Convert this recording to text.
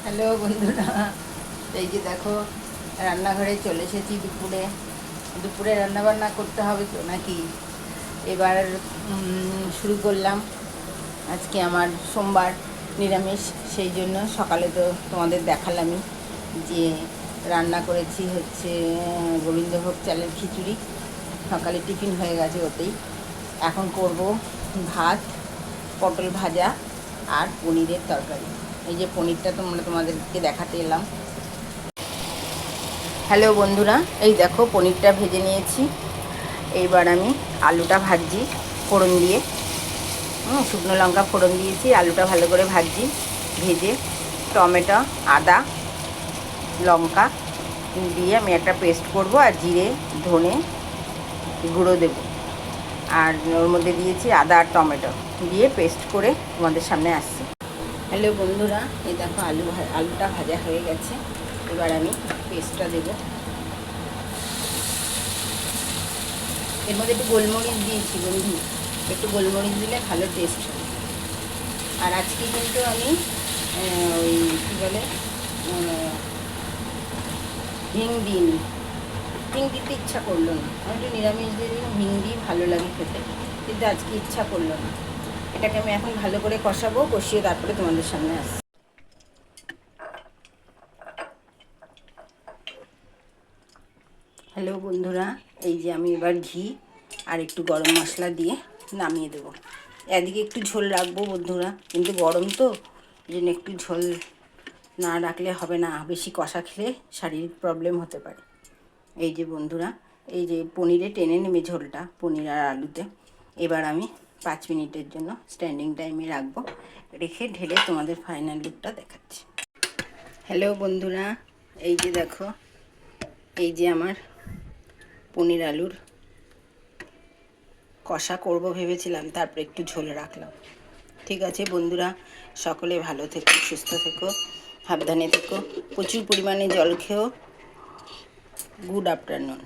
Hello বন্ধুরা, এই যে দেখো রান্নাঘরে চলে এসেছি। দুপুরে রান্নাবান্না করতে হবে তো নাকি। এবার শুরু করলাম। আজকে আমার সোমবার, নিরামিষ। সেই জন্য সকালে তো তোমাদের দেখালামই যে রান্না করেছি হচ্ছে গোবিন্দভোগ চালের খিচুড়ি। সকালে টিফিন হয়ে গেছে ওতেই। এখন করব ভাত, পটল ভাজা আর পনিরের তরকারি। এই যে পনিরটা তোমাদেরকে দেখাতে এলাম। হ্যালো বন্ধুরা, এই দেখো পনিরটা ভেজে নিয়েছি। এইবার আমি আলুটা ভাজছি ফোড়ন দিয়ে। শুকনো লঙ্কা ফোড়ন দিয়েছি, আলুটা ভালো করে ভাজছি। ভেজে টমেটো, আদা, লঙ্কা দিয়ে আমি একটা পেস্ট করব, আর জিরে ধনে গুঁড়ো দেব। আর ওর মধ্যে দিয়েছি আদা আর টমেটো দিয়ে পেস্ট করে তোমাদের সামনে আসছি। হ্যালো বন্ধুরা, এই দেখো আলুটা ভাজা হয়ে গেছে। এবার আমি পেস্টটা দেব। এর মধ্যে একটু গোলমরিচ দিয়েছি বন্ধু, একটু গোলমরিচ দিলে ভালো টেস্ট হবে। আর আজকে কিন্তু আমি ওই কী বলে হিং দিইনি। হিং দিতে ইচ্ছা করলো না। আমি একটু নিরামিষ দিয়ে দিই, হিং দিয়ে ভালো লাগে খেতে, কিন্তু আজকে ইচ্ছা করলো না। এটাকে আমি এখন ভালো করে কষাবো, কষিয়ে তারপরে তোমাদের সামনে আসছি। হ্যালো বন্ধুরা, এই যে আমি এবার ঘি আর একটু গরম মশলা দিয়ে নামিয়ে দেবো। এদিকে একটু ঝোল রাখবো বন্ধুরা, কিন্তু গরম তো, এই জন্য একটু ঝোল না রাখলে হবে না। বেশি কষা খেলে শারীরিক প্রবলেম হতে পারে। এই যে বন্ধুরা, এই যে পনিরে টেনে নেবে ঝোলটা, পনির আর আলুতে। এবার আমি 5 মিনিটের জন্য স্ট্যান্ডিং টাইমে রাখবো, রেখে ঢেলে তোমাদের ফাইনাল লুকটা দেখাচ্ছি। হ্যালো বন্ধুরা, এই যে দেখো, এই যে আমার পনির আলুর কষা করব ভেবেছিলাম, তারপরে একটু ঝোল রাখলাম। ঠিক আছে বন্ধুরা, সকলে ভালো থেকো, সুস্থ থেকো, সাবধানে থেকো, প্রচুর পরিমাণে জল খেও। Good afternoon.